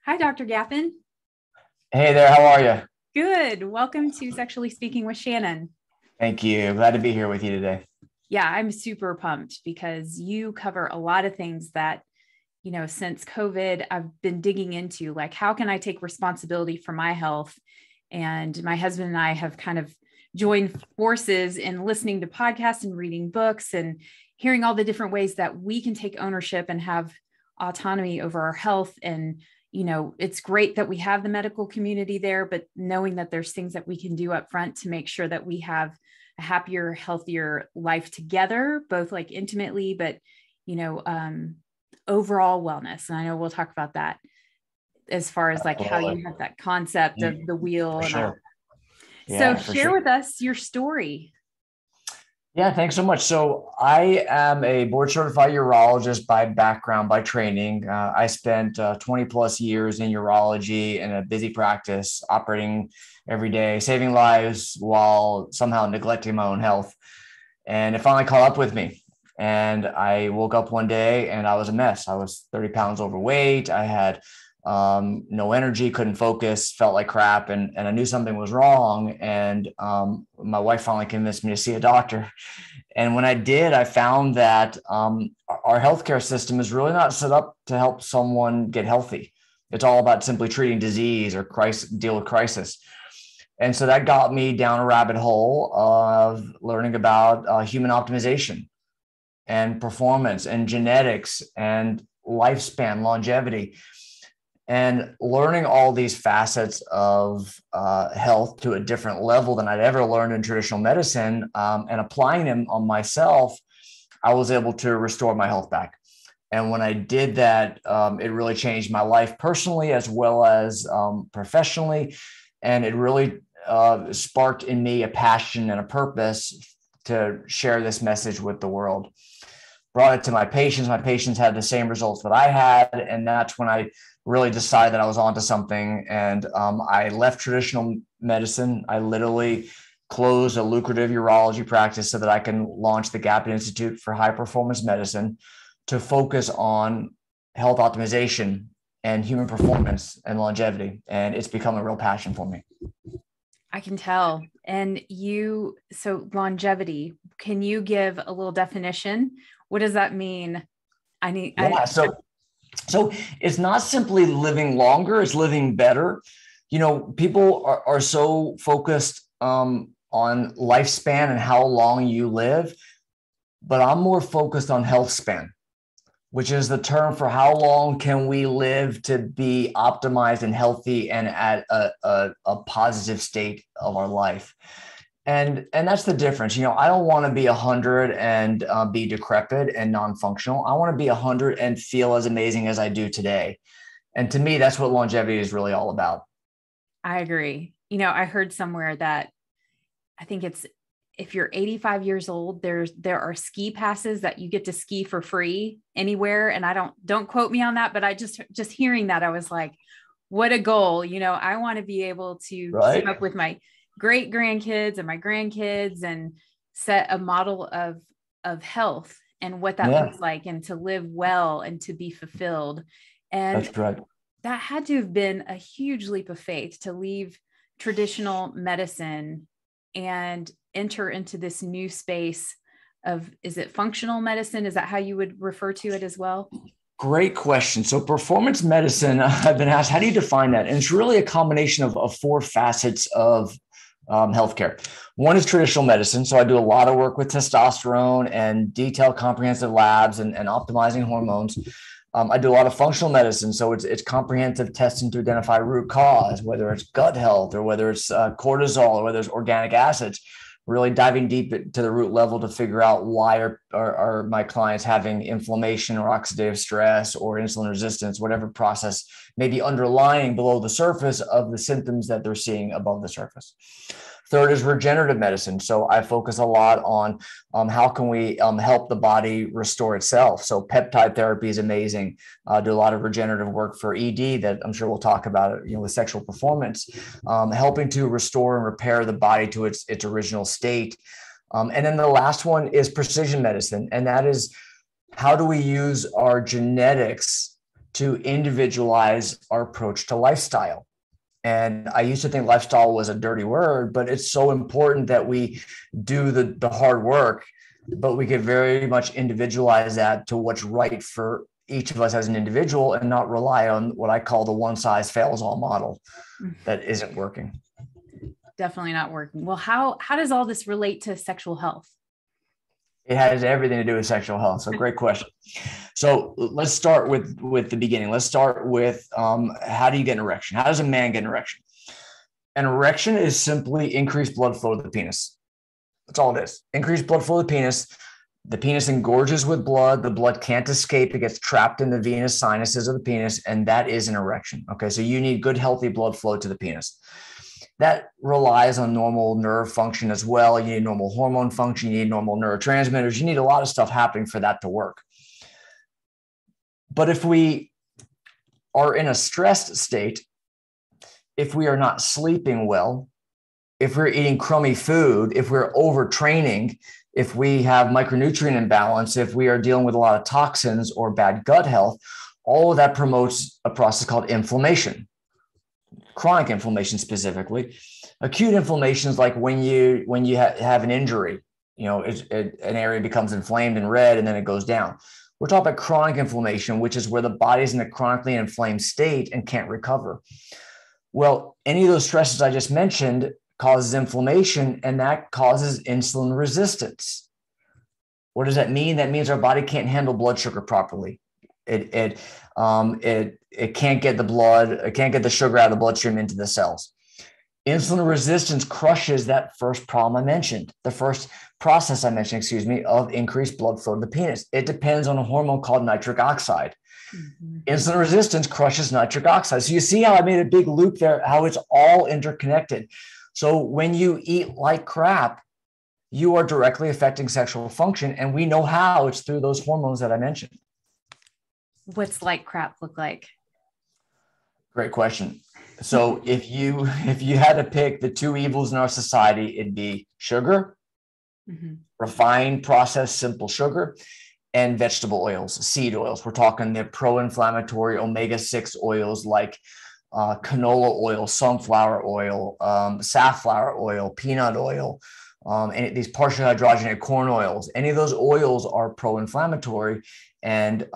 Hi, Dr. Gapin. Hey there, how are you? Good. Welcome to Sexually Speaking with Shannon. Thank you. Glad to be here with you today. Yeah, I'm super pumped because you cover a lot of things that, since COVID, I've been digging into, like, how can I take responsibility for my health? And my husband and I have kind of joined forces in listening to podcasts and reading books and hearing all the different ways that we can take ownership and have autonomy over our health. And it's great that we have the medical community there, but knowing that there's things that we can do up front to make sure that we have a happier, healthier life together, both like intimately, but, overall wellness. And I know we'll talk about that as far as like how Absolutely. you have that concept of the wheel For and all. sure. Yeah, So for share sure. with us your story. Yeah, thanks so much. So I am a board certified urologist by background, by training. I spent 20 plus years in urology in a busy practice, operating every day, saving lives while somehow neglecting my own health. And it finally caught up with me. And I woke up one day and I was a mess. I was 30 pounds overweight. I had no energy, couldn't focus, felt like crap. And I knew something was wrong. And my wife finally convinced me to see a doctor. And when I did, I found that our healthcare system is really not set up to help someone get healthy. It's all about simply treating disease or deal with crisis. And so that got me down a rabbit hole of learning about human optimization and performance and genetics and lifespan, longevity, and learning all these facets of health to a different level than I'd ever learned in traditional medicine, and applying them on myself. I was able to restore my health back. And when I did that, it really changed my life personally as well as professionally. And it really sparked in me a passion and a purpose to share this message with the world. Brought it to my patients. My patients had the same results that I had. And that's when I really decided that I was onto something. And I left traditional medicine. I literally closed a lucrative urology practice so that I can launch the Gapin Institute for high performance medicine to focus on health optimization and human performance and longevity. And it's become a real passion for me. I can tell. And so longevity, can you give a little definition? What does that mean? So it's not simply living longer, it's living better. People are so focused on lifespan and how long you live, but I'm more focused on health span, which is the term for how long can we live to be optimized and healthy and at a positive state of our life. And that's the difference. I don't want to be 100 and be decrepit and non-functional. I want to be 100 and feel as amazing as I do today. And to me, that's what longevity is really all about. I agree. I heard somewhere that I think it's if you're 85 years old, there are ski passes that you get to ski for free anywhere. And don't quote me on that, but I just hearing that, I was like, what a goal. I want to be able to keep up with my great grandkids and my grandkids and set a model of health and what that looks like, and to live well and to be fulfilled. And that's correct. That had to have been a huge leap of faith to leave traditional medicine and enter into this new space of, is it functional medicine? Is that how you would refer to it as well? Great question. So performance medicine, I've been asked, how do you define that? And it's really a combination of four facets of healthcare. One is traditional medicine. So I do a lot of work with testosterone and detailed comprehensive labs and optimizing hormones. I do a lot of functional medicine. So it's comprehensive testing to identify root cause, whether it's gut health or whether it's cortisol or whether it's organic acids, really diving deep to the root level to figure out why are my clients having inflammation or oxidative stress or insulin resistance, whatever process may be underlying below the surface of the symptoms that they're seeing above the surface. Third is regenerative medicine. So I focus a lot on how can we help the body restore itself. So peptide therapy is amazing. Do a lot of regenerative work for ED that I'm sure we'll talk about, with sexual performance, helping to restore and repair the body to its original state. And then the last one is precision medicine. And that is, how do we use our genetics to individualize our approach to lifestyle. And I used to think lifestyle was a dirty word, but it's so important that we do the hard work, but we could very much individualize that to what's right for each of us as an individual and not rely on what I call the one size fails all model that isn't working. Definitely not working. Well, how does all this relate to sexual health? It has everything to do with sexual health. So great question. So let's start with the beginning. Let's start with how do you get an erection? How does a man get an erection? An erection is simply increased blood flow to the penis. That's all it is. Increased blood flow to the penis. The penis engorges with blood. The blood can't escape. It gets trapped in the venous sinuses of the penis, and that is an erection. Okay, so you need good, healthy blood flow to the penis. That relies on normal nerve function as well. You need normal hormone function. You need normal neurotransmitters. You need a lot of stuff happening for that to work. But if we are in a stressed state, if we are not sleeping well, if we're eating crummy food, if we're overtraining, if we have micronutrient imbalance, if we are dealing with a lot of toxins or bad gut health, all of that promotes a process called inflammation. Chronic inflammation specifically. Acute inflammation is like when you have an injury, an area becomes inflamed and red and then it goes down. We're talking about chronic inflammation, which is where the body's in a chronically inflamed state and can't recover. Well, any of those stresses I just mentioned causes inflammation, and that causes insulin resistance. What does that mean? That means our body can't handle blood sugar properly. It can't get the sugar out of the bloodstream into the cells. Insulin resistance crushes that first problem I mentioned, the first process I mentioned, of increased blood flow to the penis. It depends on a hormone called nitric oxide. Mm-hmm. Insulin resistance crushes nitric oxide. So you see how I made a big loop there, how it's all interconnected. So when you eat like crap, you are directly affecting sexual function. And we know how. It's through those hormones that I mentioned. What's like crap look like? Great question. So if you had to pick the two evils in our society, it'd be sugar, mm-hmm. refined, processed, simple sugar, and vegetable oils, seed oils. We're talking the pro-inflammatory omega-6 oils like canola oil, sunflower oil, safflower oil, peanut oil, and these partially hydrogenated corn oils. Any of those oils are pro-inflammatory, and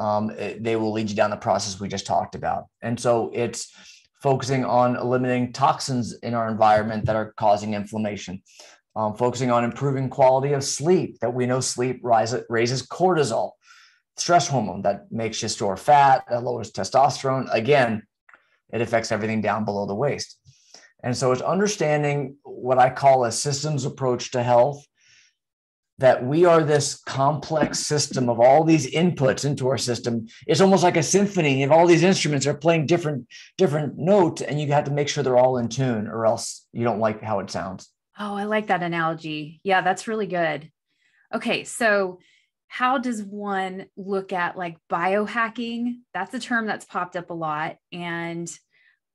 they will lead you down the process we just talked about. And so it's focusing on eliminating toxins in our environment that are causing inflammation, focusing on improving quality of sleep, that we know sleep raises cortisol, stress hormone that makes you store fat, that lowers testosterone. Again, it affects everything down below the waist. And so it's understanding what I call a systems approach to health, that we are this complex system of all these inputs into our system. It's almost like a symphony, and all these instruments are playing different notes, and you have to make sure they're all in tune, or else you don't like how it sounds. Oh, I like that analogy. Yeah, that's really good. Okay, so how does one look at like biohacking? That's a term that's popped up a lot. And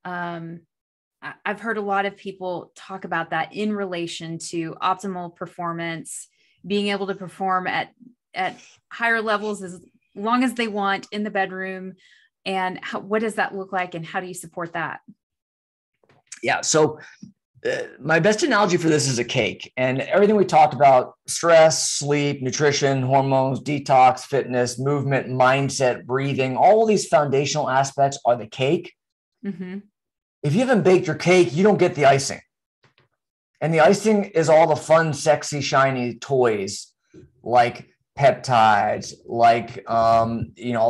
I've heard a lot of people talk about that in relation to optimal performance, being able to perform at higher levels as long as they want in the bedroom. And what does that look like, and how do you support that? Yeah. So my best analogy for this is a cake, and everything we talked about: stress, sleep, nutrition, hormones, detox, fitness, movement, mindset, breathing, all these foundational aspects are the cake. Mm-hmm. If you haven't baked your cake, you don't get the icing. And the icing is all the fun, sexy, shiny toys like peptides, like, all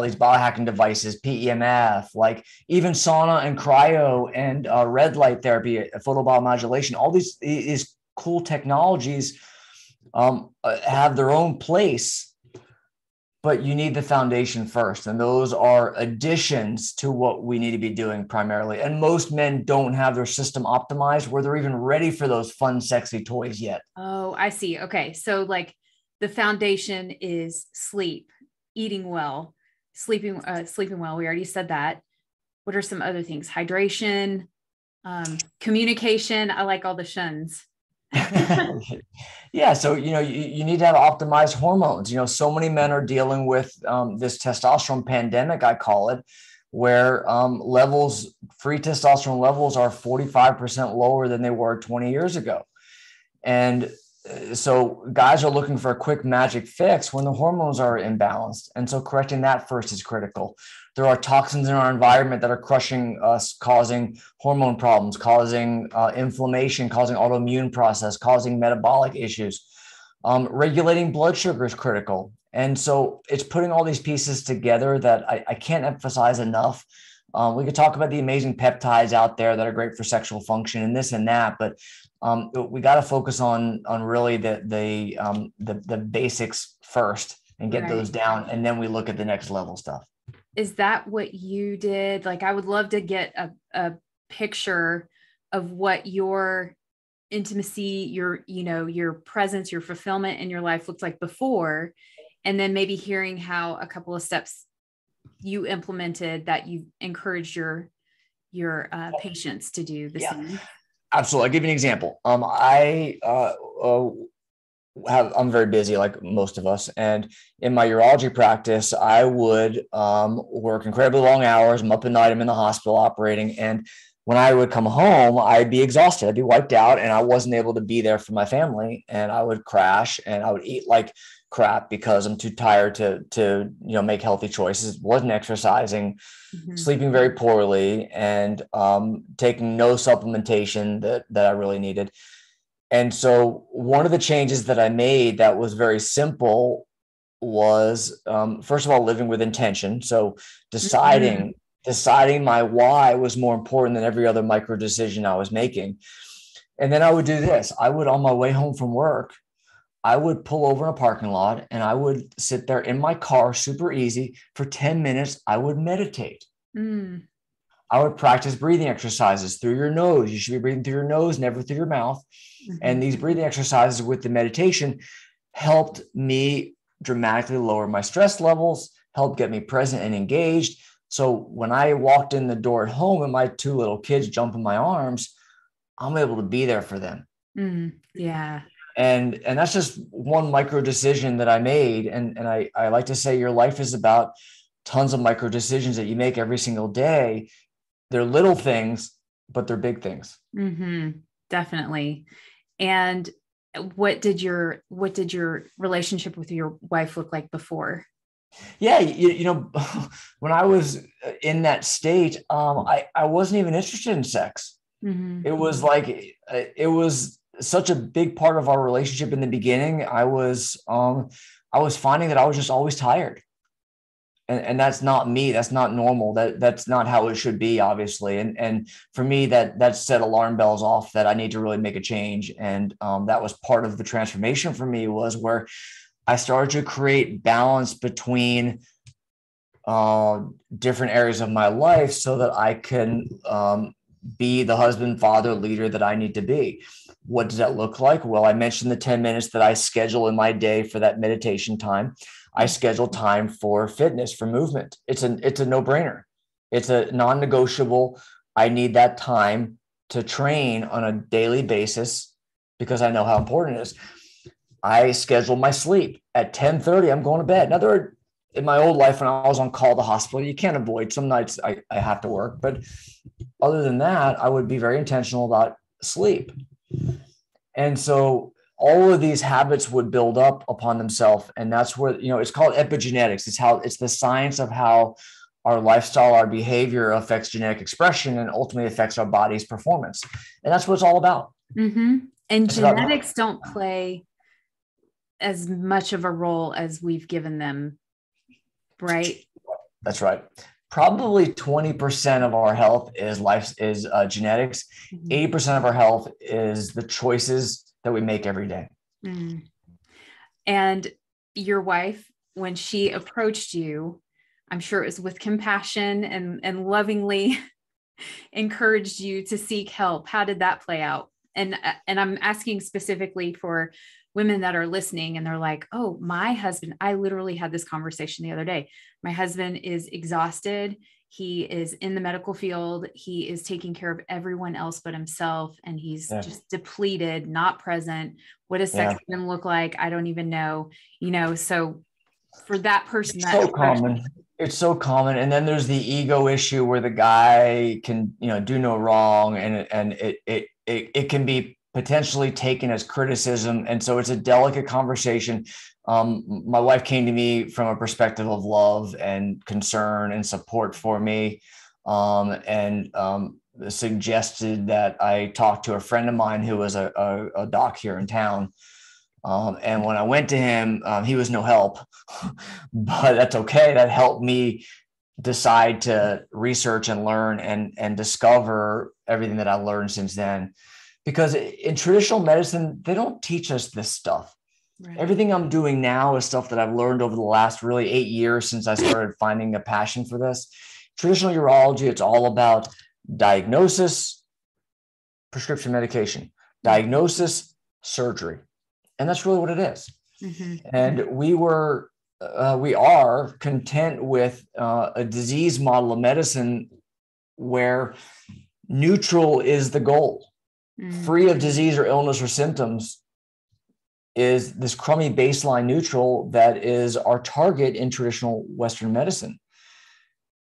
these biohacking devices, PEMF, like even sauna and cryo and red light therapy, photobiomodulation. All these cool technologies have their own place, but you need the foundation first. And those are additions to what we need to be doing primarily. And most men don't have their system optimized where they're even ready for those fun, sexy toys yet. Oh, I see. Okay. So like the foundation is sleep, eating well, sleeping well. We already said that. What are some other things? Hydration, communication. I like all the shuns. Yeah. So, you need to have optimized hormones. So many men are dealing with this testosterone pandemic, I call it, where free testosterone levels are 45% lower than they were 20 years ago. And so guys are looking for a quick magic fix when the hormones are imbalanced. And so correcting that first is critical. There are toxins in our environment that are crushing us, causing hormone problems, causing inflammation, causing autoimmune process, causing metabolic issues. Regulating blood sugar is critical. And so it's putting all these pieces together that I can't emphasize enough. We could talk about the amazing peptides out there that are great for sexual function and this and that, but we got to focus on really the basics first and get those down, and then we look at the next level stuff. Is that what you did? Like, I would love to get a picture of what your intimacy, your presence, your fulfillment in your life looked like before, and then maybe hearing how a couple of steps you implemented that you encouraged your patients to do the same. Absolutely. I'll give you an example. I'm very busy, like most of us. And in my urology practice, I would work incredibly long hours. I'm up at night. I'm in the hospital operating. And when I would come home, I'd be exhausted. I'd be wiped out, and I wasn't able to be there for my family. And I would crash, and I would eat like crap because I'm too tired to make healthy choices. Wasn't exercising, sleeping very poorly, and taking no supplementation that I really needed. And so one of the changes that I made that was very simple was, first of all, living with intention. So deciding my why was more important than every other micro decision I was making. And then I would do this. I would, on my way home from work, I would pull over in a parking lot and I would sit there in my car, super easy, for 10 minutes. I would meditate. I would practice breathing exercises through your nose. You should be breathing through your nose, never through your mouth. And these breathing exercises with the meditation helped me dramatically lower my stress levels, helped get me present and engaged. So when I walked in the door at home and my two little kids jump in my arms, I'm able to be there for them. Yeah. And that's just one micro decision that I made. And I like to say your life is about tons of micro decisions that you make every single day. They're little things, but they're big things. Definitely. And what did your relationship with your wife look like before? Yeah. When I was in that state, I wasn't even interested in sex. It was such a big part of our relationship in the beginning. I was finding that I was just always tired. And that's not me. That's not normal. That's not how it should be, obviously. And for me, that set alarm bells off that I need to really make a change. And that was part of the transformation for me, was where I started to create balance between different areas of my life so that I can be the husband, father, leader that I need to be. What does that look like? Well, I mentioned the 10 minutes that I schedule in my day for that meditation time. I schedule time for fitness, for movement. It's a no-brainer. It's a non-negotiable. I need that time to train on a daily basis because I know how important it is. I schedule my sleep at 10:30. I'm going to bed. Now, in my old life, when I was on call at the hospital, you can't avoid. Some nights I have to work, but other than that, I would be very intentional about sleep. And so all of these habits would build up upon themselves. And that's where, it's called epigenetics. It's the science of how our lifestyle, our behavior affects genetic expression and ultimately affects our body's performance. And that's what it's all about. And genetics don't play as much of a role as we've given them, right? That's right. Probably 20% of our health is genetics. 80% of our health is the choices that we make every day. And your wife, when she approached you, I'm sure it was with compassion and lovingly encouraged you to seek help. How did that play out? And I'm asking specifically for women that are listening and they're like, oh, my husband, I literally had this conversation the other day. My husband is exhausted. He is in the medical field. He is taking care of everyone else but himself. And he's just depleted, not present. What does sex even look like? I don't even know, so for that person, that's so common. It's so common. And then there's the ego issue where the guy can, do no wrong, and it can be potentially taken as criticism. And so it's a delicate conversation. My wife came to me from a perspective of love and concern and support for me. And suggested that I talk to a friend of mine who was a doc here in town. And when I went to him, he was no help, but that's okay. That helped me decide to research and learn and discover everything that I learned since then. Because in traditional medicine, they don't teach us this stuff. Right. Everything I'm doing now is stuff that I've learned over the last really 8 years since I started finding a passion for this. Traditional urology, it's all about diagnosis, prescription medication, diagnosis, surgery. And that's really what it is. Mm-hmm. And we are content with a disease model of medicine where neutral is the goal. Mm-hmm. Free of disease or illness or symptoms is this crummy baseline neutral that is our target in traditional Western medicine.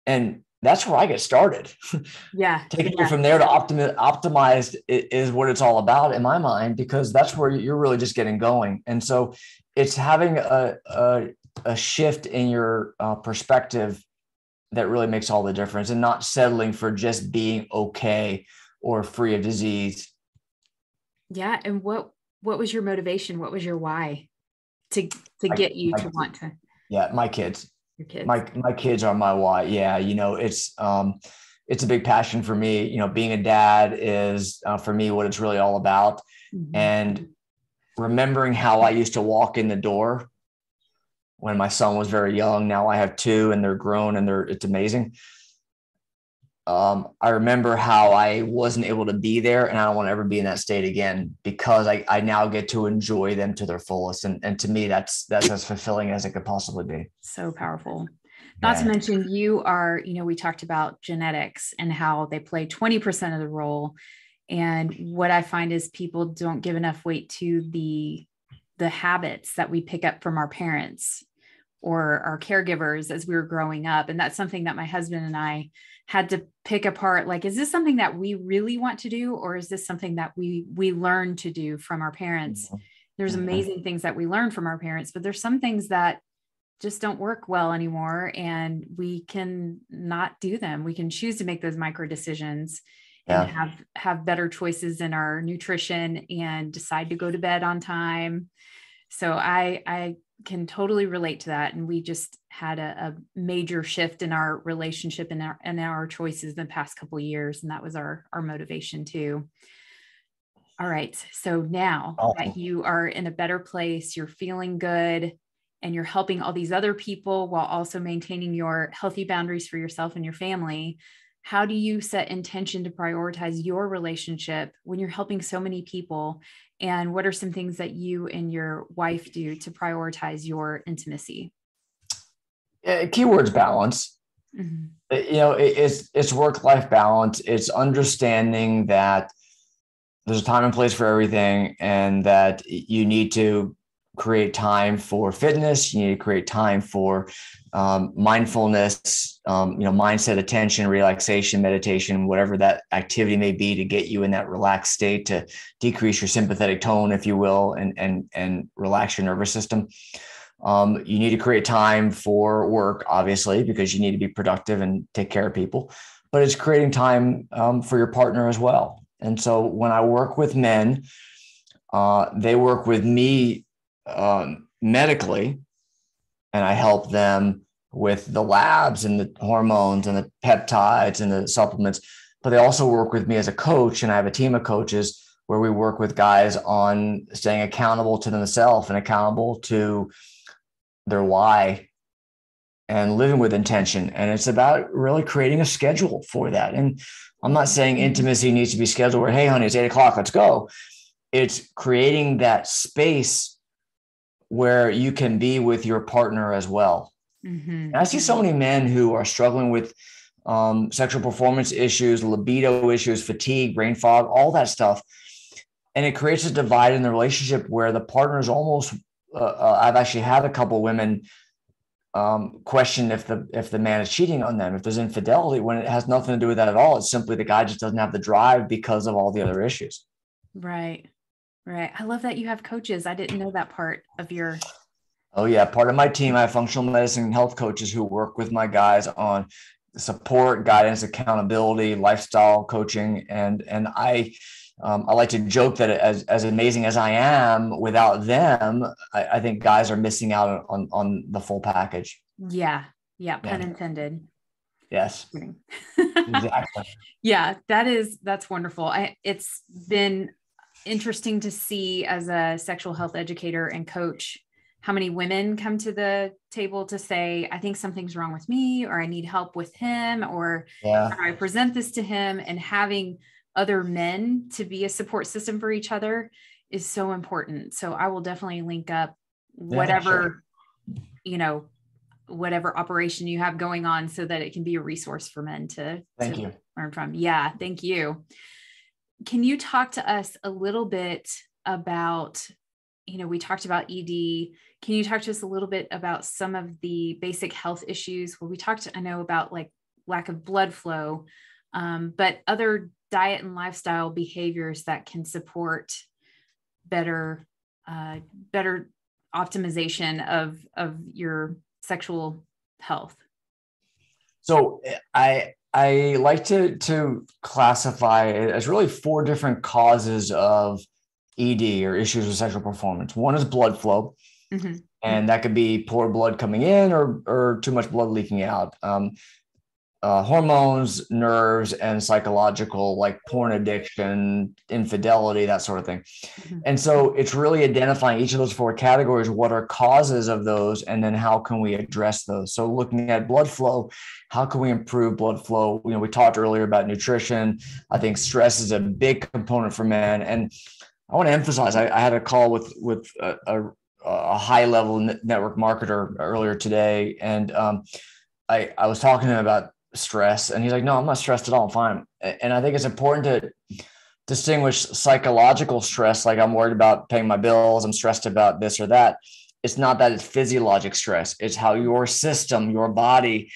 And that's where I get started. Yeah. Taking it from there to optimized is what it's all about in my mind, because that's where you're really just getting going. And so it's having a shift in your perspective that really makes all the difference, and not settling for just being okay or free of disease. Yeah. And what was your motivation? What was your why to get you to want to? Yeah. My kids. Kids. My kids are my why. Yeah. It's a big passion for me. Being a dad is for me what it's really all about. Mm-hmm. And remembering how I used to walk in the door when my son was very young. Now I have 2 and they're grown and it's amazing. I remember how I wasn't able to be there, and I don't want to ever be in that state again, because I now get to enjoy them to their fullest. And to me, that's as fulfilling as it could possibly be. So powerful. Not to mention you are, we talked about genetics and how they play 20% of the role. And what I find is people don't give enough weight to the habits that we pick up from our parents or our caregivers as we were growing up. And that's something that my husband and I had to pick apart. Like, is this something that we really want to do? Or is this something that we learn to do from our parents? Mm-hmm. There's amazing things that we learn from our parents, but there's some things that just don't work well anymore. And we can not do them. We can choose to make those micro decisions and have better choices in our nutrition and decide to go to bed on time. So I can totally relate to that. And we just had a major shift in our relationship and our choices in the past couple of years. And that was our motivation too. All right. So now that you are in a better place, you're feeling good, and you're helping all these other people while also maintaining your healthy boundaries for yourself and your family, how do you set intention to prioritize your relationship when you're helping so many people? And what are some things that you and your wife do to prioritize your intimacy? Keywords balance. Mm-hmm. It's work-life balance. It's understanding that there's a time and place for everything, and that you need to create time for fitness. You need to create time for mindfulness, mindset, attention, relaxation, meditation, whatever that activity may be, to get you in that relaxed state, to decrease your sympathetic tone, if you will, and relax your nervous system. You need to create time for work, obviously, because you need to be productive and take care of people, but it's creating time for your partner as well. And so when I work with men, they work with me medically, and I help them with the labs and the hormones and the peptides and the supplements, but they also work with me as a coach. And I have a team of coaches where we work with guys on staying accountable to themselves and accountable to their why and living with intention. And it's about really creating a schedule for that. And I'm not saying intimacy needs to be scheduled where, hey, honey, it's 8:00, let's go. It's creating that space where you can be with your partner as well. Mm-hmm. I see so many men who are struggling with sexual performance issues, libido issues, fatigue, brain fog, all that stuff. And it creates a divide in the relationship where the partner is almost, I've actually had a couple of women question if the man is cheating on them, if there's infidelity, when it has nothing to do with that at all. It's simply the guy just doesn't have the drive because of all the other issues. Right. Right. I love that you have coaches. I didn't know that part of your. Oh yeah. Part of my team, I have functional medicine and health coaches who work with my guys on support, guidance, accountability, lifestyle coaching. And I like to joke that as amazing as I am, without them, I think guys are missing out on the full package. Yeah. Yeah. Pun intended. Yes. Exactly. Yeah, that's wonderful. It's been interesting to see as a sexual health educator and coach, how many women come to the table to say, I think something's wrong with me, or I need help with him, or I present this to him, and having other men to be a support system for each other is so important. So I will definitely link up whatever, whatever operation you have going on so that it can be a resource for men to learn from. Yeah. Thank you. Can you talk to us a little bit about, we talked about ED. Can you talk to us a little bit about some of the basic health issues? Well, we talked, I know, about like lack of blood flow, but other diet and lifestyle behaviors that can support better optimization of your sexual health. So I like to classify it as really 4 different causes of ED, or issues with sexual performance. One is blood flow, and that could be poor blood coming in or too much blood leaking out. Hormones, nerves, and psychological, like porn addiction, infidelity, that sort of thing. And so it's really identifying each of those 4 categories, what are causes of those, and then how can we address those. So looking at blood flow, how can we improve blood flow? We talked earlier about nutrition. I think stress is a big component for men. And I want to emphasize, I had a call with a high level network marketer earlier today. And I was talking to him about stress, and he's like, no, I'm not stressed at all. I'm fine. And I think it's important to distinguish psychological stress. Like, I'm worried about paying my bills, I'm stressed about this or that. It's not that it's physiologic stress. It's how your system, your body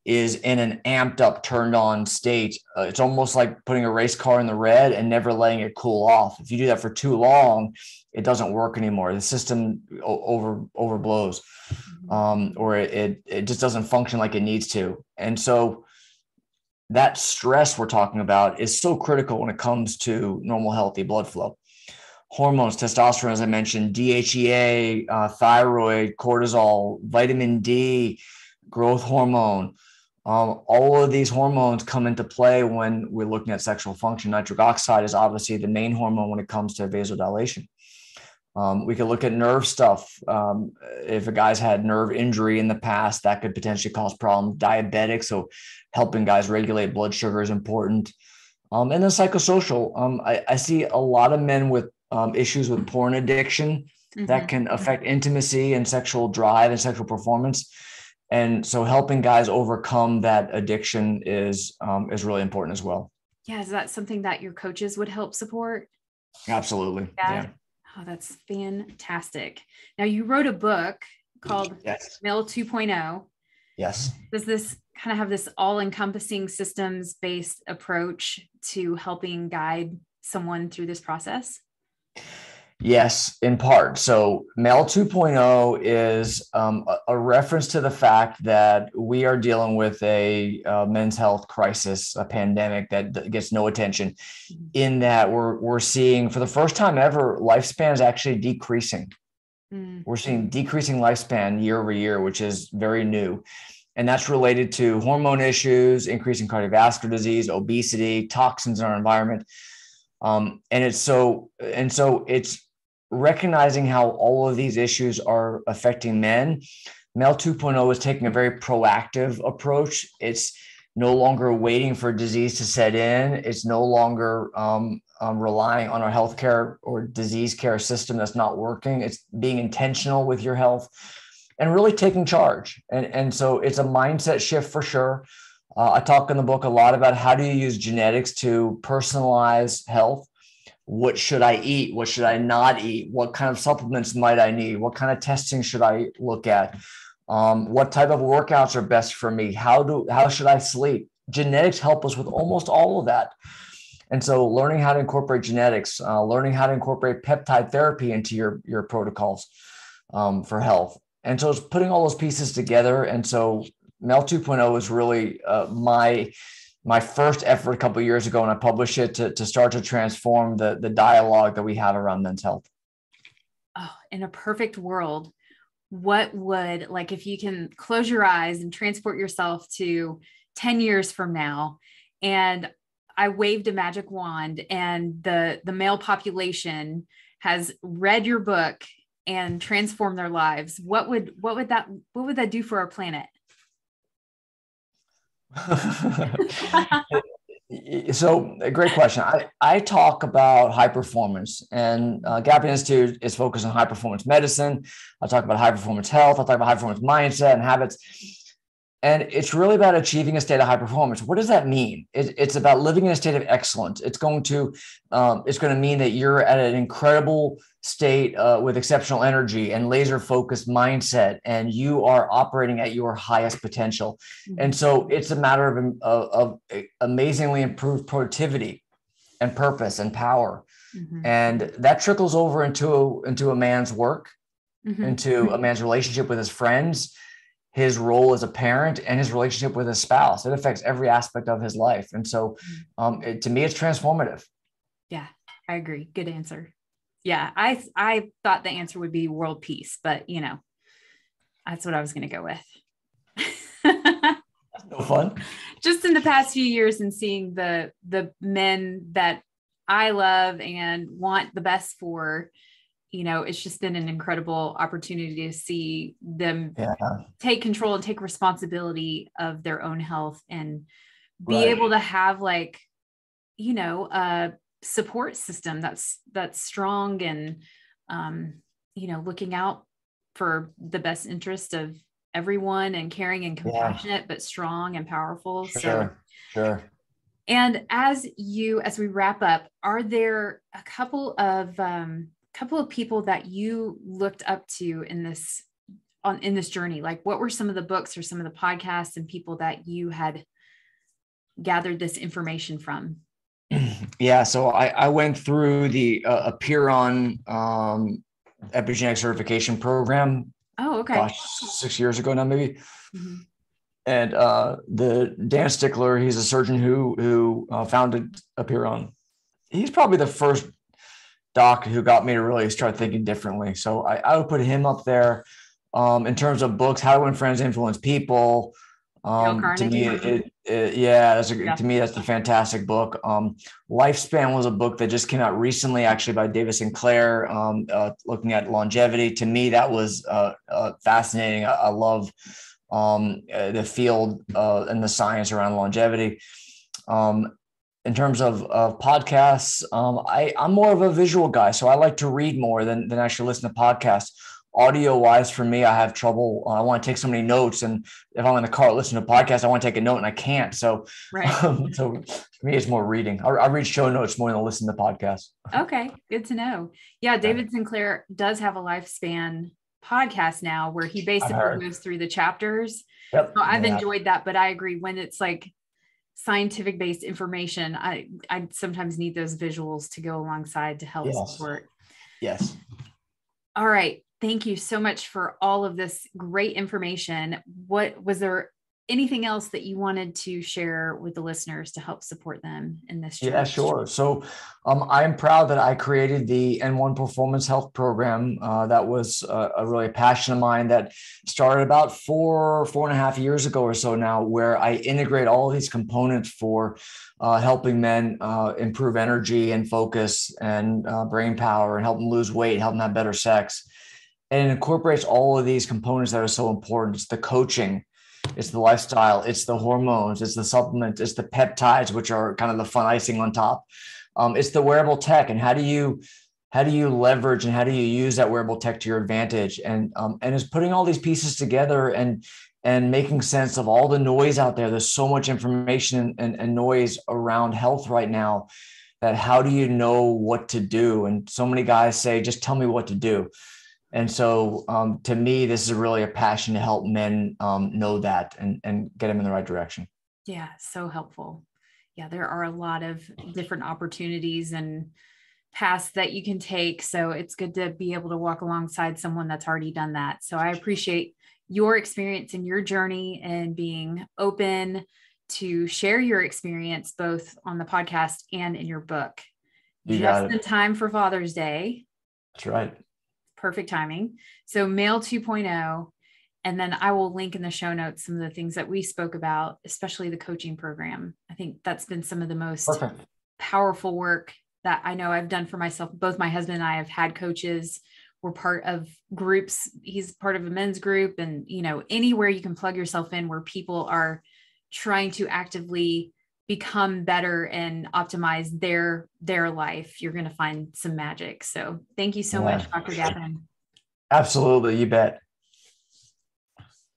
is in an amped up, turned on state. It's almost like putting a race car in the red and never letting it cool off. If you do that for too long, it doesn't work anymore. The system overblows, or it just doesn't function like it needs to. And so that stress we're talking about is so critical when it comes to normal, healthy blood flow. Hormones, testosterone, as I mentioned, DHEA, thyroid, cortisol, vitamin D, growth hormone. All of these hormones come into play when we're looking at sexual function. Nitric oxide is obviously the main hormone when it comes to vasodilation. We could look at nerve stuff. If a guy's had nerve injury in the past, that could potentially cause problems. Diabetic, so helping guys regulate blood sugar is important. And then psychosocial. I see a lot of men with issues with porn addiction that can affect intimacy and sexual drive and sexual performance. And so helping guys overcome that addiction is really important as well. Yeah. Is that something that your coaches would help support? Absolutely. Yeah. Oh, that's fantastic. Now, you wrote a book called Male 2.0. Yes. Does this kind of have this all-encompassing systems-based approach to helping guide someone through this process? Yes, in part. So Male 2.0 is a reference to the fact that we are dealing with a men's health crisis, a pandemic that gets no attention, in that we're seeing, for the first time ever, lifespan is actually decreasing. We're seeing decreasing lifespan year over year, which is very new. And that's related to hormone issues, increasing cardiovascular disease, obesity, toxins in our environment. And it's recognizing how all of these issues are affecting men. Male 2.0 is taking a very proactive approach. It's no longer waiting for disease to set in. It's no longer relying on our healthcare or disease care system that's not working. It's being intentional with your health and really taking charge. And so it's a mindset shift for sure. I talk in the book a lot about how do you use genetics to personalize health. What should I eat? What should I not eat? What kind of supplements might I need? What kind of testing should I look at? What type of workouts are best for me? How should I sleep? Genetics help us with almost all of that. And so learning how to incorporate genetics, learning how to incorporate peptide therapy into your protocols for health. And so it's putting all those pieces together. And so Mel 2.0 is really my first effort a couple of years ago, and I published it to start to transform the dialogue that we have around men's health. Oh, in a perfect world, what would, like, if you can close your eyes and transport yourself to 10 years from now, and I waved a magic wand and the male population has read your book and transformed their lives, what would that do for our planet? So a great question. I talk about high performance, and Gapin Institute is focused on high performance medicine. I talk about high performance health. I talk about high performance mindset and habits. And it's really about achieving a state of high performance. What does that mean? It's about living in a state of excellence. It's going to mean that you're at an incredible state with exceptional energy and laser focused mindset, and you are operating at your highest potential. Mm-hmm. And so it's a matter of amazingly improved productivity and purpose and power. Mm-hmm. And that trickles over into a man's work, mm-hmm. into a man's relationship with his friends, his role as a parent, and his relationship with his spouse. It affects every aspect of his life. And so to me, it's transformative. Yeah, I agree. Good answer. Yeah, I thought the answer would be world peace, but that's what I was going to go with. That's no fun. Just in the past few years and seeing the men that I love and want the best for, it's just been an incredible opportunity to see them take control and take responsibility of their own health and be able to have a support system that's strong and, looking out for the best interest of everyone and caring and compassionate, but strong and powerful. Sure. And as we wrap up, are there a couple of people that you looked up to in this journey? Like, what were some of the books or some of the podcasts and people that you had gathered this information from? Yeah. So I went through the Apeiron epigenetic certification program. Oh, okay. Gosh, 6 years ago now, maybe. Mm-hmm. And the Dan Stickler, he's a surgeon who founded Apeiron. He's probably the first doc who got me to really start thinking differently. So I would put him up there. In terms of books, How to Win Friends, Influence People. To me, to me, that's a fantastic book. Lifespan was a book that just came out recently, actually, by David Sinclair, looking at longevity. To me, that was fascinating. I love the field and the science around longevity. In terms of podcasts, I'm more of a visual guy, so I like to read more than actually listen to podcasts. Audio wise, for me, I have trouble. I want to take so many notes, and if I'm in the car listening to a podcast, I want to take a note and I can't. So, so for me, it's more reading. I read show notes more than listen to podcasts. Okay, good to know. Yeah, David Sinclair does have a Lifespan podcast now where he basically goes through the chapters. Yep. So I've enjoyed that, but I agree, when it's like scientific based information, I sometimes need those visuals to go alongside to help support. Yes. All right. Thank you so much for all of this great information. Was there anything else that you wanted to share with the listeners to help support them in this journey? Yeah, sure. So I'm proud that I created the N1 Performance Health Program. That was a really passion of mine that started about 4.5 years ago or so now, where I integrate all of these components for helping men improve energy and focus and brain power, and help them lose weight, help them have better sex. And it incorporates all of these components that are so important. It's the coaching, it's the lifestyle, it's the hormones, it's the supplements, it's the peptides, which are kind of the fun icing on top. It's the wearable tech, and how do you leverage and how do you use that wearable tech to your advantage? And it's putting all these pieces together and making sense of all the noise out there. There's so much information and noise around health right now, that how do you know what to do? And so many guys say, just tell me what to do. And so to me, this is really a passion to help men know that and get them in the right direction. Yeah, so helpful. Yeah, there are a lot of different opportunities and paths that you can take. So it's good to be able to walk alongside someone that's already done that. So I appreciate your experience and your journey and being open to share your experience both on the podcast and in your book. You Just got in it. time for Father's Day. That's right. Perfect timing. So Male 2.0. And then I will link in the show notes some of the things that we spoke about, especially the coaching program. I think that's been some of the most Perfect. powerful work that I know I've done for myself. Both my husband and I have had coaches. We're part of groups. He's part of a men's group, and, you know, anywhere you can plug yourself in where people are trying to actively become better and optimize their life, you're going to find some magic. So thank you so much, Dr. Gapin. Absolutely. You bet.